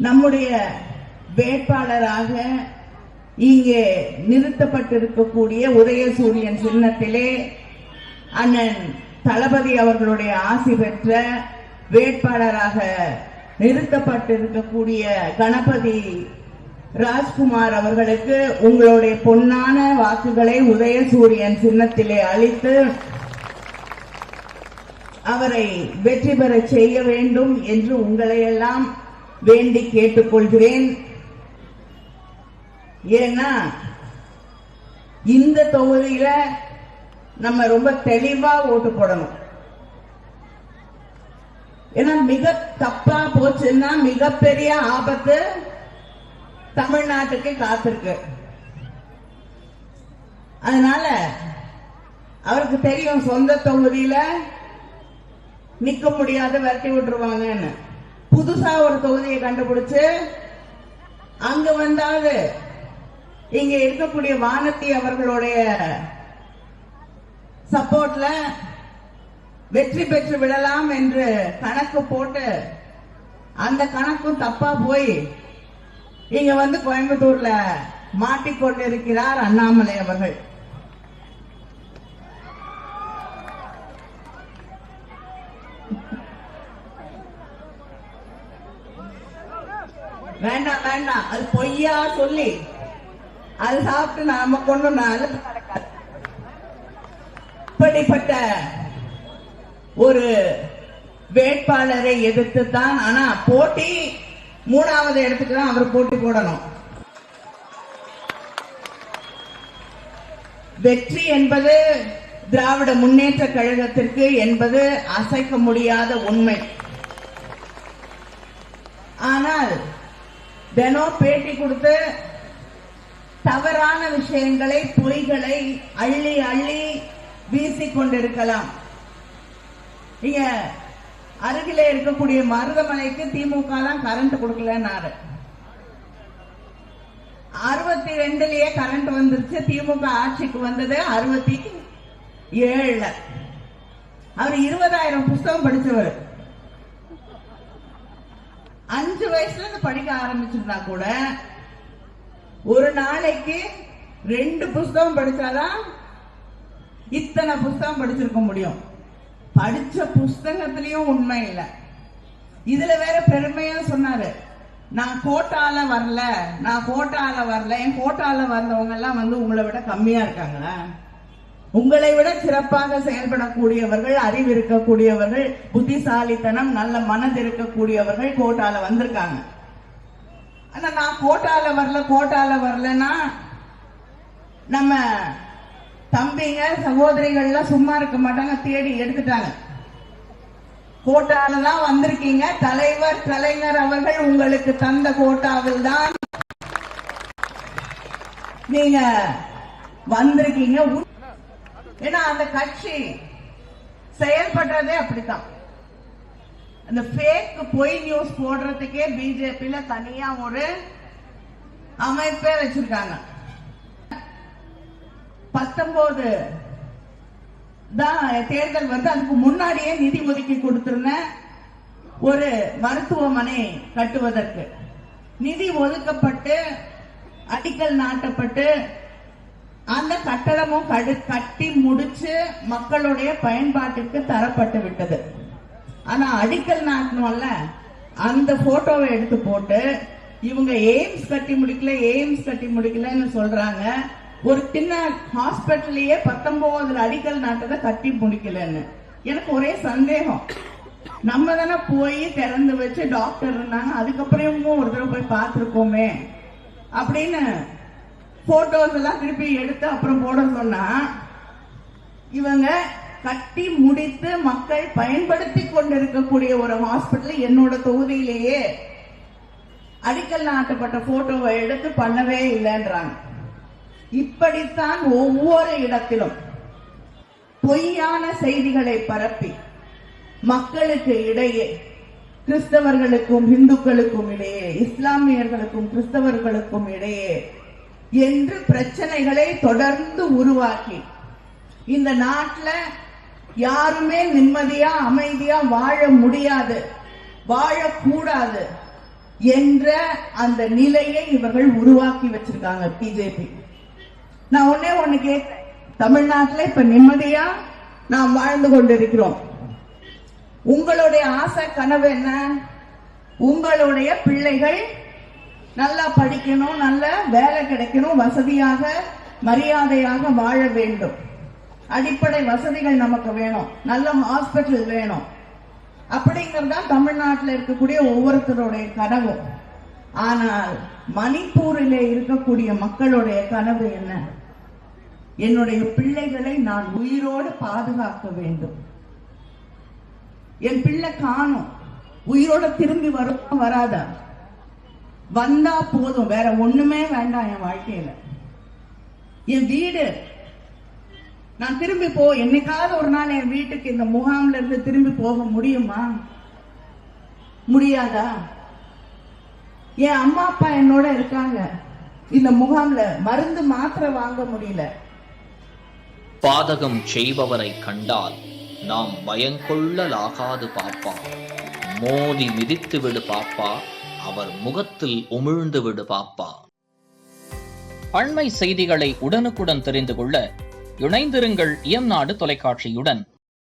நம்முடைய வேட்பாளராக இங்கே நிறுத்தப்பட்டிருக்கக்கூடிய உதயசூரியன் சின்னத்திலே அண்ணன் தளபதி அவர்களுடைய ஆசி பெற்ற வேட்பாளராக நிறுத்தப்பட்டிருக்கக்கூடிய கணபதி ராஜ்குமார் அவர்களுக்கு உங்களுடைய பொன்னான வாக்குகளை உதயசூரியன் சின்னத்திலே அளித்து அவரை வெற்றி பெற செய்ய வேண்டும் என்று உங்களை எல்லாம் வேண்டி கேட்டுக்கொள்கிறேன். ஏன்னா இந்த தொகுதியில நம்ம ரொம்ப தெளிவா ஓட்டு போடணும். ஏன்னா மிக தப்பா போச்சுன்னா மிகப்பெரிய ஆபத்து தமிழ்நாட்டுக்கு காத்திருக்கு. அதனால அவருக்கு தெரியும் சொந்த தொகுதியில நிக்க முடியாத விரட்டி விட்டுருவாங்கன்னு. புதுசா ஒரு தொகுதியை கண்டுபிடிச்சு அங்க வந்தாவது இங்க இருக்கக்கூடிய வானதி அவர்களுடைய சப்போர்ட்ல வெற்றி பெற்று விடலாம் என்று கணக்கு போட்டு அந்த கணக்கும் தப்பா போய் இங்க வந்து கோயம்புத்தூர்ல மாட்டிக்கொண்டிருக்கிறார் அண்ணாமலை அவர்கள். வேண்டாம் வேண்டாம், அது பொய்யா சொல்லி அது சாப்பிட்டு நாம கொண்டு நடக்காது. இப்படிப்பட்ட ஒரு வேட்பாளரை எதிர்த்து தான், ஆனா போட்டி மூணாவது இடத்துக்கு தான் அவர் போட்டி போடணும். வெற்றி என்பது திராவிட முன்னேற்ற கழகத்திற்கு என்பது அசைக்க முடியாத உண்மை. ஆனால் தினம் பேட்டி கொடுத்து தவறான விஷயங்களை பொய்களை அள்ளி அள்ளி வீசிக்கொண்டிருக்கலாம். இங்க அருகிலே இருக்கக்கூடிய மருதமலைக்கு திமுக தான் கரண்ட் கொடுக்கலன்னாரு. 62லயே கரண்ட் வந்துருச்சு. திமுக ஆட்சிக்கு வந்தது 67. அவர் 20,000 புஸ்தகம் படிச்சவர். 5 வயசுல இருந்து படிக்க ஆரம்பிச்சிருந்தா கூட ஒரு நாளைக்கு 2 புஸ்தகம் படிச்சாதான் இத்தனை புஸ்தகம் படிச்சிருக்க முடியும். படிச்ச புஸ்தகத்திலயும் உண்மை இல்லை. இதுல வேற பெருமையா சொன்னாரு, நான் கோட்டால வரல, நான் கோட்டால வரல. என் கோட்டால வந்தவங்க எல்லாம் வந்து உங்களை விட கம்மியா இருக்காங்களா? உங்களை விட சிறப்பாக செயல்படக்கூடியவர்கள், அறிவு இருக்கக்கூடியவர்கள், புத்திசாலித்தனம், நல்ல மனது இருக்கக்கூடியவர்கள் கோட்டால வந்திருக்காங்க. ஆனா நான் கோட்டால வரல கோட்டால வரலன்னா நம்ம தம்பிங்க சகோதரிகள்லாம் சும்மா இருக்க மாட்டாங்க, தேடி எடுத்துட்டாங்க. கோட்டால தான் வந்திருக்கீங்க. தலைவர் கலைஞர் அவர்கள் உங்களுக்கு தந்த கோட்டாவில் தான் நீங்க வந்திருக்கீங்க. ஏன்னா அந்த கட்சி செயல்படுறதே அப்படித்தான். அந்த ஃபேக் பொய் நியூஸ் போடுறதுக்கே பிஜேபியில தனியா ஒரு அமைப்பே வச்சிருக்காங்க. 19 தான் தேர்தல் வந்து அதுக்கு முன்னாடியே நிதி ஒதுக்கி கொடுத்திருந்த ஒரு மருத்துவமனை கட்டுவதற்கு நிதி ஒதுக்கப்பட்டு அடிக்கல் நாட்டப்பட்டு அந்த கட்டடமும் கட்டி முடிச்சு மக்களுடைய பயன்பாட்டிற்கு தரப்பட்டு விட்டது. ஆனா அடிக்கல் நாட்டணும்ல, அந்த போட்டோவை எடுத்து போட்டு இவங்க எய்ம்ஸ் கட்டி முடிக்கலன்னு சொல்றாங்க. ஒரு சின்ன ஹாஸ்பிட்டல்லயே 19 அடிக்கல் நாட்டதை கட்டி முடிக்கலன்னு. எனக்கு ஒரே சந்தேகம், நம்ம தானே போய் திறந்து வச்சு டாக்டர் இருந்தாங்க, அதுக்கப்புறமும் ஒரு தடவை போய் பார்த்திருக்கோமே அப்படின்னு போட்டோஸ் எல்லாம் திருப்பி எடுத்து அப்புறம் போட சொன்னா, இவங்க கட்டி முடித்து மக்கள் பயன்படுத்தி கொண்டிருக்கக்கூடிய ஒரு ஹாஸ்பிட்டல் என்னோட தொகுதியிலேயே அடிக்கல் நாட்டப்பட்ட போட்டோவை எடுத்து பண்ணவே இல்லைன்றாங்க. இப்படித்தான் ஒவ்வொரு இடத்திலும் பொய்யான செய்திகளை பரப்பி மக்களுக்கு இடையே, கிறிஸ்தவர்களுக்கும் இந்துக்களுக்கும் இடையே, இஸ்லாமியர்களுக்கும் கிறிஸ்தவர்களுக்கும் இடையே என்று பிரச்சனைகளை தொடர்ந்து உருவாக்கி இந்த நாட்டில் யாருமே நிம்மதியா அமைதியா வாழ முடியாது, வாழக்கூடாது. என்ற அந்த நிலையை இவர்கள் உருவாக்கி வச்சிருக்காங்க பிஜேபி. நான் ஒண்ணு கேட்கிறேன், தமிழ்நாட்டில் இப்ப நிம்மதியா நாம் வாழ்ந்து கொண்டிருக்கிறோம். உங்களுடைய ஆசை கனவு என்ன? உங்களுடைய பிள்ளைகள் நல்லா படிக்கணும், நல்ல வேலை கிடைக்கணும், வசதியாக மரியாதையாக வாழ வேண்டும். அடிப்படை வசதிகள் நமக்கு வேணும், நல்ல ஹாஸ்பிட்டல் வேணும். அப்படிங்கறதா தமிழ்நாட்டில் இருக்கக்கூடிய ஒவ்வொருத்தருடைய கனவு. ஆனால் மணிப்பூரிலே இருக்கக்கூடிய மக்களுடைய கனவு என்ன? என்னுடைய பிள்ளைகளை நான் உயிரோடு பாதுகாக்க வேண்டும். என் பிள்ளை காணும், உயிரோட திரும்பி வரும் வராதா? வந்தா போதும், வேற ஒண்ணுமே வேண்டாம் என் வாழ்க்கையில. என் வீடு நான் திரும்பி என்னைக்காவது ஒரு நாள் என் வீட்டுக்கு இந்த முகாம்ல இருந்து திரும்பி போக முடியுமா? முடியாதா? என் அம்மா அப்பா என்னோட இருக்காங்க, இந்த முகாம்ல மருந்து மாத்திரை வாங்க முடியல. பாதகம் செய்பவரை கண்டால் நாம் பயங்கொள்ளலாகாது பாப்பா, மோதி மிதித்து விடு பாப்பா, அவர் முகத்தில் உமிழ்ந்து விடு பாப்பா. அண்மை செய்திகளை உடனுக்குடன் தெரிந்து கொள்ள இணைந்திருங்கள் இயம்நாடு தொலைக்காட்சியுடன்.